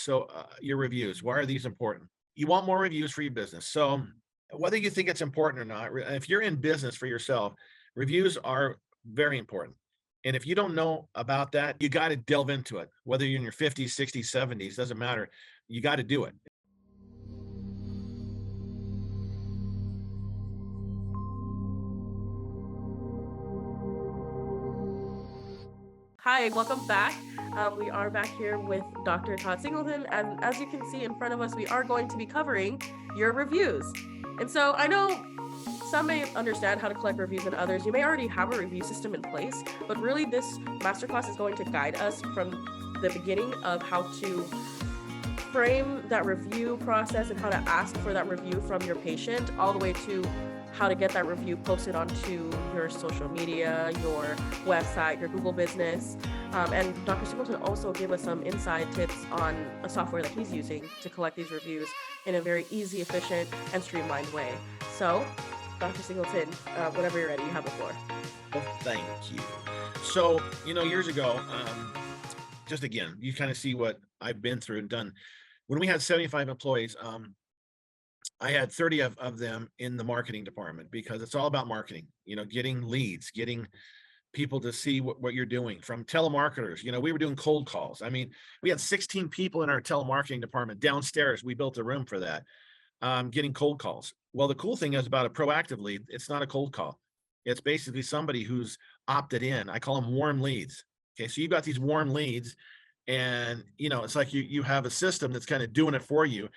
So your reviews, why are these important? You want more reviews for your business. So whether you think it's important or not, if you're in business for yourself, reviews are very important. And if you don't know about that, you got to delve into it. Whether you're in your 50s, 60s, 70s, doesn't matter. You got to do it. Hi, welcome back. We are back here with Dr. Todd Singleton, and as you can see in front of us, we are going to be covering your reviews. And so I know some may understand how to collect reviews and others. You may already have a review system in place, but really this masterclass is going to guide us from the beginning of how to frame that review process and how to ask for that review from your patient, all the way to how to get that review posted onto your social media, your website, your Google business. And Dr. Singleton also gave us some inside tips on a software that he's using to collect these reviews in a very easy, efficient, and streamlined way. So, Dr. Singleton, whenever you're ready, you have the floor. Well, thank you. So, years ago, just again, you kind of see what I've been through and done. When we had 75 employees, I had 30 of them in the marketing department because it's all about marketing, getting leads, getting people to see what you're doing from telemarketers. We were doing cold calls. I mean, we had 16 people in our telemarketing department downstairs. We built a room for that, getting cold calls. Well, the cool thing is about a proactive lead, it's not a cold call. It's basically somebody who's opted in. I call them warm leads. Okay. So you've got these warm leads and it's like you have a system that's kind of doing it for you.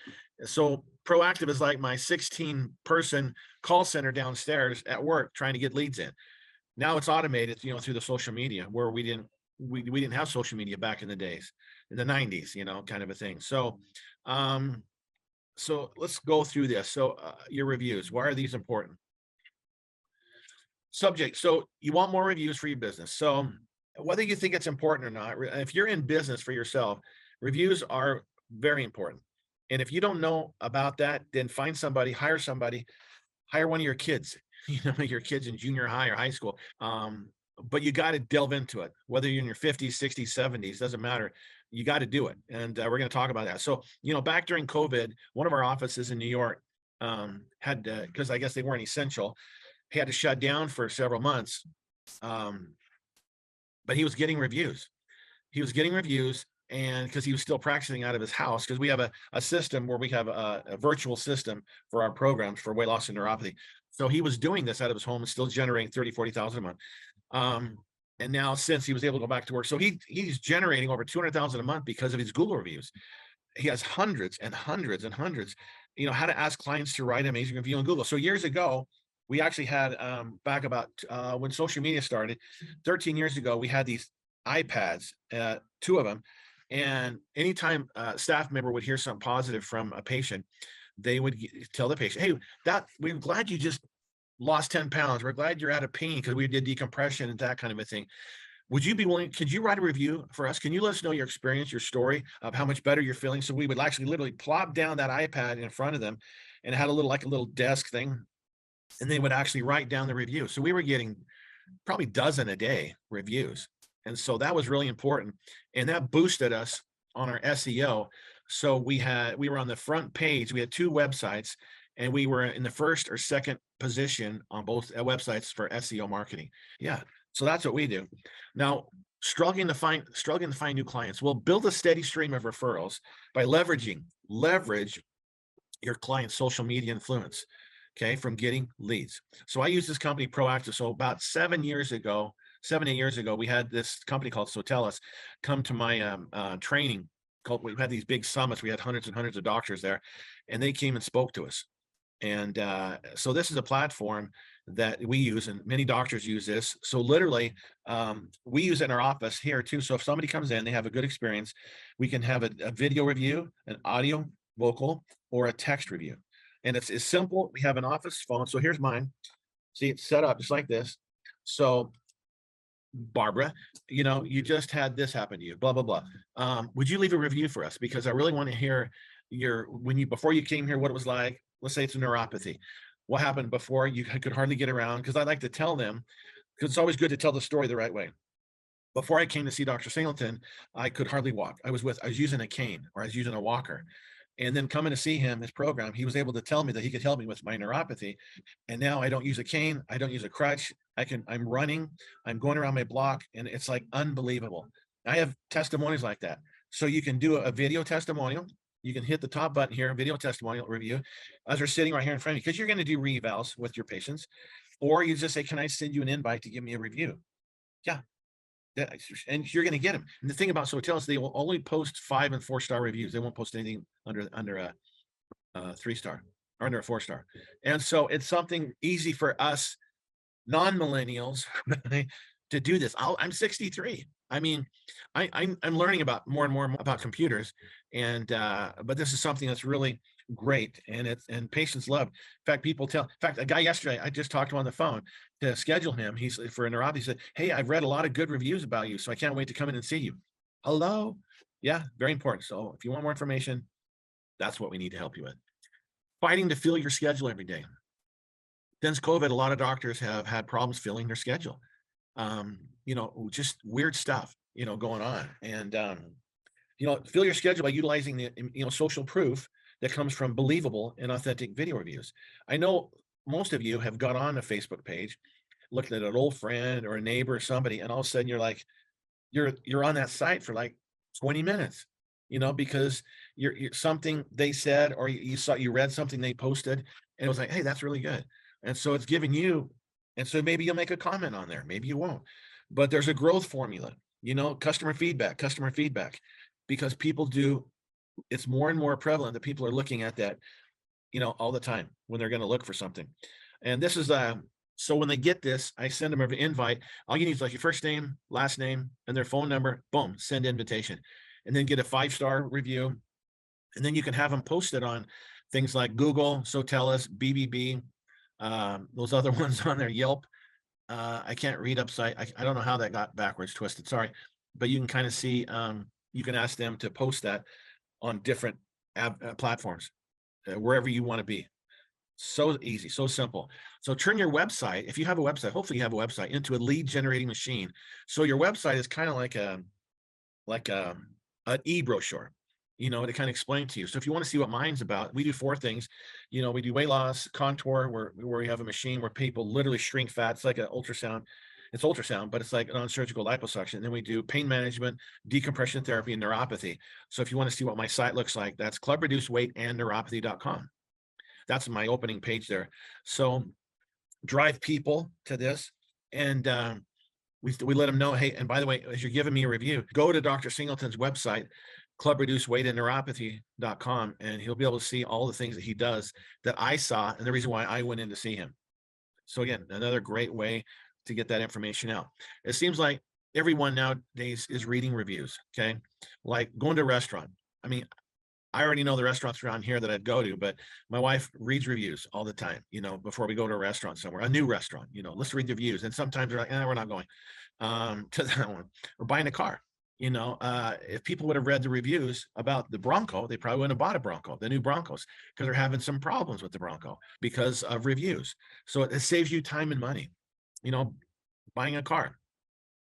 So proactive is like my 16 person call center downstairs at work trying to get leads in. Now it's automated, through the social media where we didn't have social media back in the days, in the 90s, kind of a thing. So let's go through this. So your reviews, why are these important? Subject. So you want more reviews for your business. So whether you think it's important or not, if you're in business for yourself, reviews are very important. And if you don't know about that, then find somebody, hire one of your kids, your kids in junior high or high school. But you got to delve into it, whether you're in your 50s, 60s, 70s, doesn't matter. You got to do it. And we're going to talk about that. So, back during COVID, one of our offices in New York had, because I guess they weren't essential, he had to shut down for several months. But he was getting reviews. And because he was still practicing out of his house, because we have a system where we have a virtual system for our programs for weight loss and neuropathy. So he was doing this out of his home and still generating 30, 40,000 a month. And now since he was able to go back to work, so he's generating over 200,000 a month because of his Google reviews. He has hundreds and hundreds and hundreds, how to ask clients to write an amazing review on Google. So years ago, we actually had back about when social media started 13 years ago, we had these iPads, two of them. And anytime a staff member would hear something positive from a patient, they would tell the patient, hey, we're glad you just lost 10 pounds. We're glad you're out of pain because we did decompression and that kind of a thing. Would you be willing, could you write a review for us? Can you let us know your experience, your story of how much better you're feeling? So we would actually literally plop down that iPad in front of them and it had a little desk thing. And they would actually write down the review. So we were getting probably dozen a day reviews. And so that was really important. And that boosted us on our SEO. So we were on the front page. We had two websites and we were in the first or second position on both websites for SEO marketing. Yeah. So that's what we do. Now, struggling to find new clients. We'll build a steady stream of referrals by leverage your client's social media influence. Okay, from getting leads. So I use this company Proactive. So about 7, 8 years ago, we had this company called Sotellus come to my training. We had these big summits. We had hundreds and hundreds of doctors there, and they came and spoke to us. And so this is a platform that we use, and many doctors use this. So literally, we use it in our office here too. So if somebody comes in, they have a good experience, we can have a video review, an audio, vocal, or a text review. And it's simple. We have an office phone. So here's mine. See, it's set up just like this. So Barbara, you just had this happen to you, blah, blah, blah. Would you leave a review for us? Because I really want to hear before you came here, what it was like. Let's say it's a neuropathy. What happened before you could hardly get around? Because I like to tell them, because it's always good to tell the story the right way. Before I came to see Dr. Singleton, I could hardly walk. I was using a cane or I was using a walker. And then coming to see him, his program, he was able to tell me that he could help me with my neuropathy. And now I don't use a cane, I don't use a crutch. I'm running, I'm going around my block, and it's like unbelievable. I have testimonies like that. So you can do a video testimonial. You can hit the top button here, video testimonial review, as they're sitting right here in front of you, because you're going to do revals with your patients, or you just say, "Can I send you an invite to give me a review?" Yeah, and you're going to get them. And the thing about hotels, they will only post 5 and 4 star reviews. They won't post anything under a 3 star or under a 4 star. And so it's something easy for us non-millennials to do this. I'm 63. I mean, I'm learning about more and more about computers, and but this is something that's really great, and patients love. In fact, in fact, a guy yesterday I just talked to on the phone to schedule him. He's for a neuropathy. He said, "Hey, I've read a lot of good reviews about you, so I can't wait to come in and see you." Hello, yeah, very important. So if you want more information, that's what we need to help you with. Fighting to fill your schedule every day. Since COVID, a lot of doctors have had problems filling their schedule. Just weird stuff, going on. And fill your schedule by utilizing the social proof that comes from believable and authentic video reviews. I know most of you have got on a Facebook page, looking at an old friend or a neighbor or somebody, and all of a sudden you're like, you're on that site for like 20 minutes, because you're something they said, or you read something they posted, and it was like, hey, that's really good. And so it's giving you, and so maybe you'll make a comment on there, maybe you won't, but there's a growth formula, customer feedback, because it's more and more prevalent that people are looking at that, all the time when they're going to look for something. And this is so when they get this, I send them an invite. All you need is like your first name, last name, and their phone number. Boom, send invitation, and then get a 5 star review, and then you can have them posted on things like Google, Sotellus, BBB, those other ones on there, Yelp. I can't read upside. I don't know how that got backwards twisted. Sorry, but you can kind of see. You can ask them to post that on different platforms, wherever you want to be. So easy, so simple. So turn your website, if you have a website, hopefully you have a website, into a lead generating machine. So your website is kind of like an e-brochure, to kind of explain to you. So if you want to see what mine's about, we do 4 things. We do weight loss, contour, where we have a machine where people literally shrink fat. It's like an ultrasound. It's ultrasound, but it's like non-surgical liposuction. And then we do pain management, decompression therapy, and neuropathy. So if you want to see what my site looks like, that's clubreducedweightandneuropathy.com. That's my opening page there. So drive people to this, and we let them know, hey, and by the way, as you're giving me a review, go to Dr. Singleton's website, clubreducedweightandneuropathy.com, and he'll be able to see all the things that he does that I saw, and the reason why I went in to see him. So again, another great way to get that information out. It seems like everyone nowadays is reading reviews, okay? Like going to a restaurant. I mean, I already know the restaurants around here that I'd go to, but my wife reads reviews all the time, before we go to a restaurant somewhere, a new restaurant, let's read the reviews. And sometimes they're like, we're not going to that one. Or buying a car. If people would have read the reviews about the Bronco, they probably wouldn't have bought a Bronco, the new Broncos, because they're having some problems with the Bronco because of reviews. So it saves you time and money, buying a car.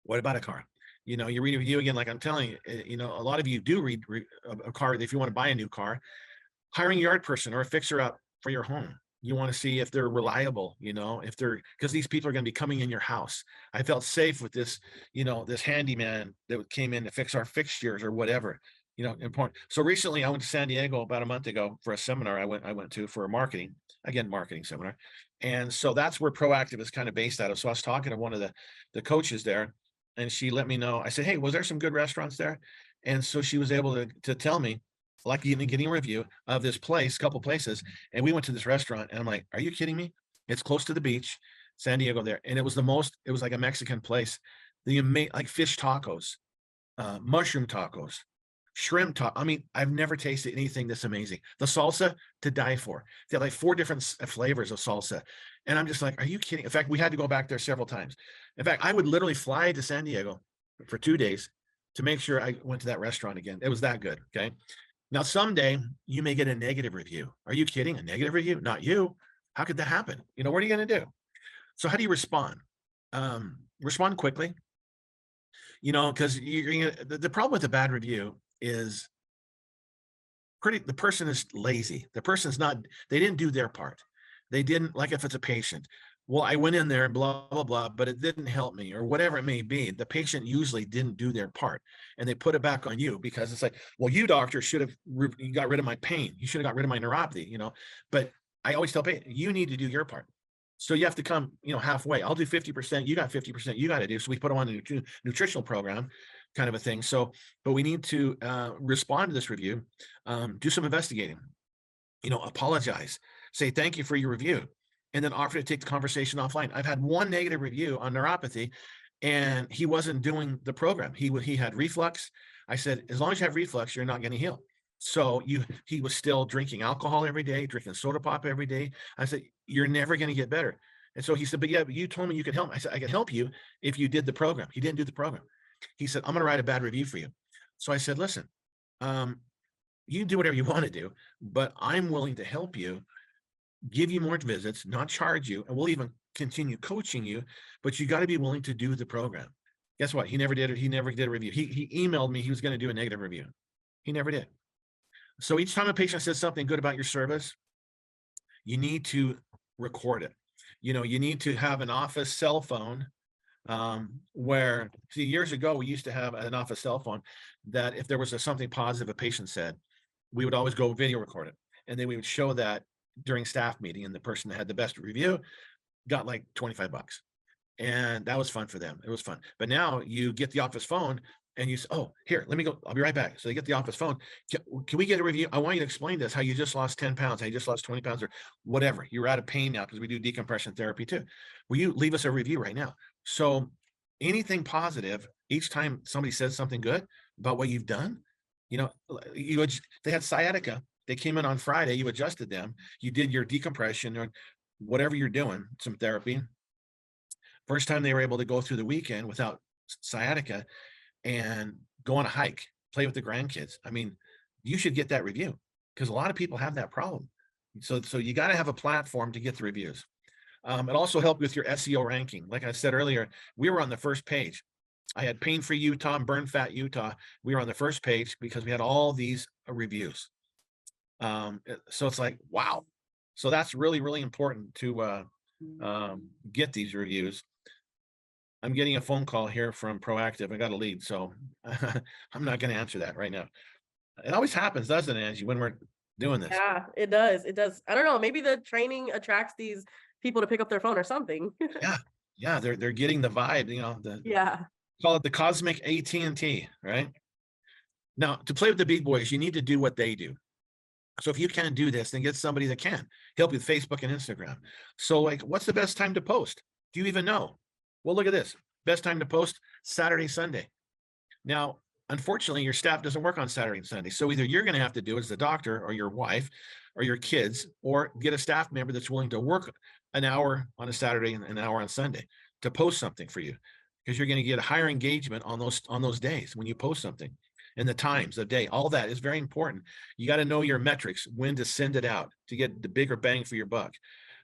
What about a car? You read a review again, like I'm telling you, a lot of you do read a car. If you want to buy a new car, hiring a yard person or a fixer up for your home, you want to see if they're reliable, because these people are going to be coming in your house. I felt safe with this, this handyman that came in to fix our fixtures or whatever, important. So recently I went to San Diego about a month ago for a seminar I went to for a marketing seminar. And so that's where Proactive is kind of based out of. So I was talking to one of the coaches there, and she let me know. I said, hey, was there some good restaurants there? And so she was able to tell me, like even getting a review of this place, couple places. And we went to this restaurant, and I'm like, are you kidding me? It's close to the beach, San Diego there. And it was like a Mexican place. Like fish tacos, mushroom tacos, shrimp taco. I mean, I've never tasted anything this amazing. The salsa to die for. They had like 4 different flavors of salsa. And I'm just like, are you kidding? In fact, we had to go back there several times. In fact, I would literally fly to San Diego for 2 days to make sure I went to that restaurant again. It was that good. Okay. Now, someday you may get a negative review. Are you kidding? A negative review? Not you. How could that happen? What are you going to do? So how do you respond? Respond quickly. because the problem with a bad review is the person is lazy. The person's not, they didn't do their part. They didn't, like if it's a patient, well, I went in there and blah, blah, blah, but it didn't help me or whatever it may be. The patient usually didn't do their part and they put it back on you because it's like, well, you doctor should have you got rid of my pain. You should have got rid of my neuropathy, but I always tell patients, you need to do your part. So you have to come, halfway. I'll do 50%. You got 50%. You got to do. So we put them on a nutritional program kind of a thing. So, but we need to respond to this review, do some investigating, apologize, say thank you for your review, and then offer to take the conversation offline. I've had one negative review on neuropathy, and he wasn't doing the program. He had reflux. I said, as long as you have reflux, you're not going to heal. So he was still drinking alcohol every day, drinking soda pop every day. I said, you're never going to get better. And so he said, but yeah, but you told me you could help me. I said, I can help you if you did the program. He didn't do the program. He said, I'm going to write a bad review for you. So I said, listen, you do whatever you want to do, but I'm willing to help you, give you more visits, not charge you, and we'll even continue coaching you, but you got to be willing to do the program. Guess what? He never did it. He never did a review. He emailed me. He was going to do a negative review. He never did. So each time a patient says something good about your service, you need to record it. You need to have an office cell phone where, see, years ago, we used to have an office cell phone that if there was something positive a patient said, we would always go video record it. And then we would show that during staff meeting, and the person that had the best review got like $25. And that was fun for them. It was fun. But now you get the office phone and you say, oh, here, let me go. I'll be right back. So they get the office phone. Can we get a review? I want you to explain this, how you just lost 10 pounds, how you just lost 20 pounds or whatever. You're out of pain now because we do decompression therapy too. Will you leave us a review right now? So anything positive, each time somebody says something good about what you've done, they had sciatica. They came in on Friday, you adjusted them, you did your decompression or whatever you're doing, some therapy. First time they were able to go through the weekend without sciatica and go on a hike, play with the grandkids. I mean, you should get that review because a lot of people have that problem. So you got to have a platform to get the reviews. It also helped with your SEO ranking. Like I said earlier, we were on the first page. I had pain-free Utah and burn fat Utah. We were on the first page because we had all these reviews. So it's like, wow. So that's really, really important to get these reviews. I'm getting a phone call here from Proactive. I got a lead, so I'm not going to answer that right now. It always happens, doesn't it, Angie, when we're doing this? Yeah, it does. It does. I don't know. Maybe the training attracts these people to pick up their phone or something. Yeah, they're getting the vibe, Yeah. call it the cosmic AT&T, right? Now, to play with the big boys, you need to do what they do. So if you can't do this, then get somebody that can help you with Facebook and Instagram. So like, what's the best time to post? Do you even know? Well, look at this. Best time to post, Saturday, Sunday. Now, unfortunately, your staff doesn't work on Saturday and Sunday. So either you're going to have to do it as the doctor or your wife or your kids, or get a staff member that's willing to work an hour on a Saturday and an hour on Sunday to post something for you, because you're going to get a higher engagement on those days when you post something. And the times of day, all that is very important. You got to know your metrics, when to send it out to get the bigger bang for your buck.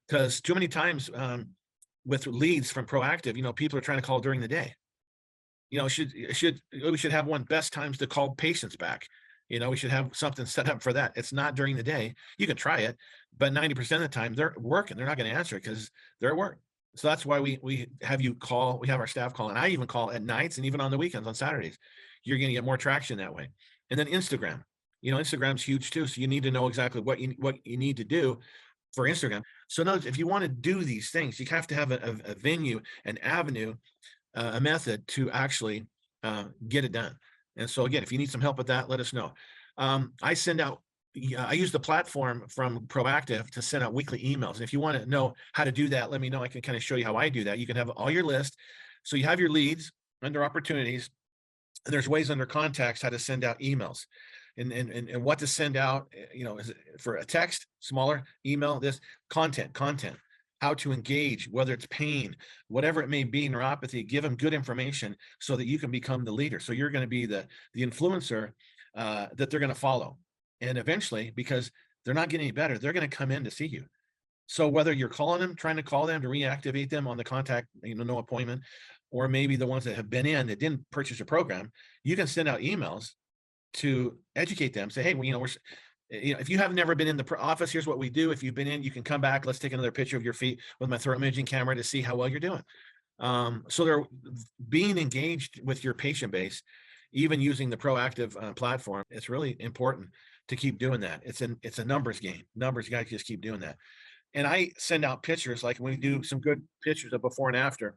Because too many times with leads from Proactive, people are trying to call during the day. We should have one best times to call patients back. We should have something set up for that. It's not during the day. You can try it, but 90% of the time they're working. They're not going to answer it because they're at work. So that's why we have you call. We have our staff call, and I even call at nights and even on the weekends, on Saturdays. You're going to get more traction that way. And then Instagram. Instagram's huge too. So you need to know exactly what you need to do for Instagram. So in other words, if you want to do these things, you have to have a venue, an avenue, a method to get it done. And so again, if you need some help with that, let us know. I use the platform from Proactive to send out weekly emails. And if you want to know how to do that, let me know. I can kind of show you how I do that. You can have all your list. So you have your leads under opportunities. And there's ways under contacts how to send out emails and what to send out, is it for a text, smaller, email, this content, how to engage, whether it's pain, whatever it may be, neuropathy, give them good information so that you can become the leader. So you're going to be the influencer that they're going to follow. And eventually, because they're not getting any better, they're going to come in to see you. So whether you're calling them, trying to call them to reactivate them on the contact, no appointment, or maybe the ones that have been in that didn't purchase a program, you can send out emails to educate them. Say, hey, well, if you have never been in the office, here's what we do. If you've been in, you can come back. Let's take another picture of your feet with my throat imaging camera to see how well you're doing. So they're being engaged with your patient base, even using the proactive platform. It's really important to keep doing that. It's a numbers game. Numbers, you got to just keep doing that. And I send out pictures, like when we do some good pictures of before and after,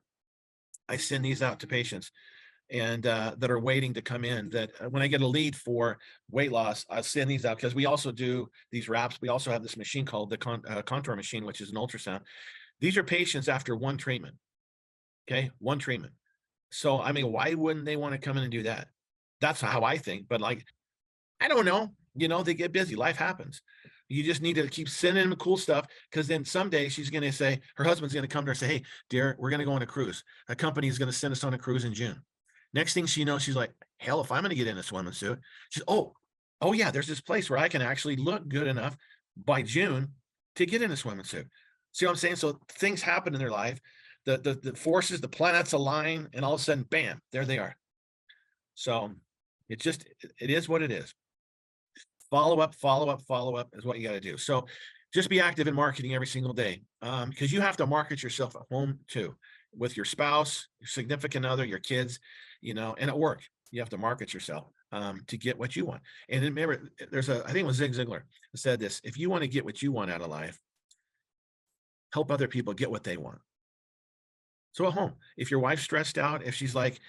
I send these out to patients and that are waiting to come in, that when I get a lead for weight loss, I send these out, because we also do these wraps. We also have this machine called the contour machine, which is an ultrasound. These are patients after one treatment. Okay, one treatment. So, I mean, why wouldn't they want to come in and do that? That's how I think. But like, I don't know. They get busy. Life happens. You just need to keep sending them cool stuff, because then someday she's going to say, her husband's going to come to her and say, hey, dear, we're going to go on a cruise. A company is going to send us on a cruise in June. Next thing she knows, she's like, hell, if I'm going to get in a swimming suit, she's, oh yeah, there's this place where I can actually look good enough by June to get in a swimming suit. See what I'm saying? So things happen in their life. The forces, the planets align, and all of a sudden, bam, there they are. So it is what it is. Follow up is what you got to do. So just be active in marketing every single day, because you have to market yourself at home too, with your spouse, your significant other, your kids, and at work. You have to market yourself to get what you want. And remember, I think it was Zig Ziglar who said this: if you want to get what you want out of life, help other people get what they want. So at home, if your wife's stressed out, if she's like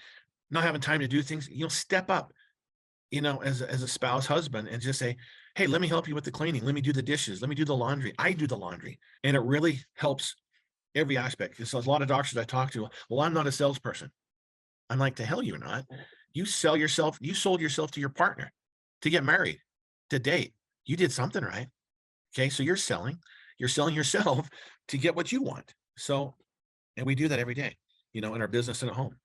not having time to do things, step up, as a spouse, husband, and just say, hey, let me help you with the cleaning. Let me do the dishes. Let me do the laundry. I do the laundry. And it really helps every aspect. Because there's a lot of doctors I talk to, well, I'm not a salesperson. I'm like, the hell you're not. You sold yourself to your partner to get married, to date. You did something right. Okay. So you're selling yourself to get what you want. So, and we do that every day, in our business and at home.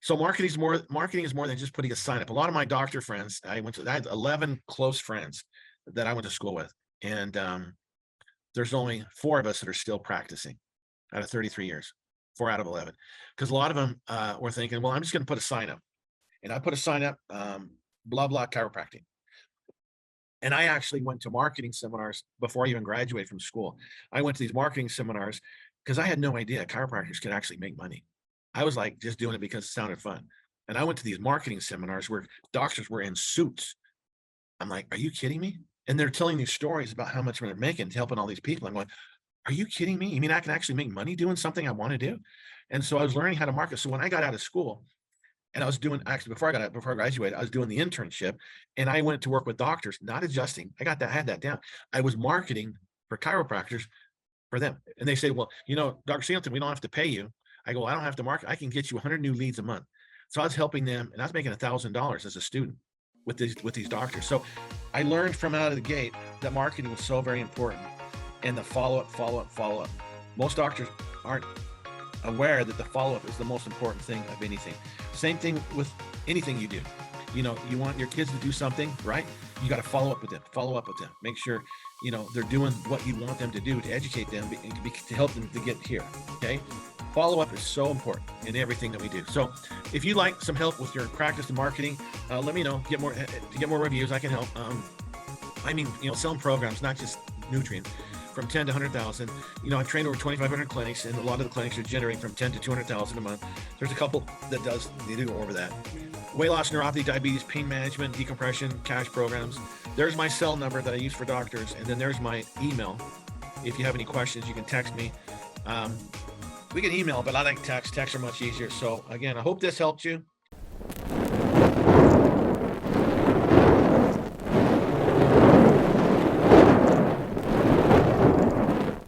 So marketing is more than just putting a sign up. A lot of my doctor friends, I had 11 close friends that I went to school with. And there's only 4 of us that are still practicing out of 33 years, 4 out of 11. Because a lot of them were thinking, well, I'm just going to put a sign up. And I put a sign up, blah, blah, chiropractic. And I actually went to marketing seminars before I even graduated from school. I went to these marketing seminars because I had no idea chiropractors could actually make money. I was like just doing it because it sounded fun. And I went to these marketing seminars where doctors were in suits. I'm like, are you kidding me? And they're telling these stories about how much they're making, helping all these people. I'm going, are you kidding me? You mean I can actually make money doing something I want to do? And so I was learning how to market. So when I got out of school, and I was doing, actually before I graduated, I was doing the internship, and I went to work with doctors, not adjusting. I had that down. I was marketing for chiropractors for them. And they say, well, Dr. Singleton, we don't have to pay you. I go, well, I don't have to market. I can get you 100 new leads a month. So I was helping them, and I was making $1,000 as a student with these doctors. So I learned from out of the gate that marketing was so very important, and the follow up. Most doctors aren't aware that the follow-up is the most important thing of anything. Same thing with anything you do. You want your kids to do something, right? You got to follow up with them. Make sure, they're doing what you want them to do to educate them, to help them to get here. Okay. Follow-up is so important in everything that we do. So if you'd like some help with your practice and marketing, let me know. To get more reviews, I can help. Selling programs, not just nutrients, from 10 to 100,000. I've trained over 2,500 clinics, and a lot of the clinics are generating from 10 to 200,000 a month. There's a couple that they do over that. Weight loss, neuropathy, diabetes, pain management, decompression, cash programs. There's my cell number that I use for doctors, and then there's my email. If you have any questions, you can text me. We can email, but I like text. Texts are much easier. So again, I hope this helped you.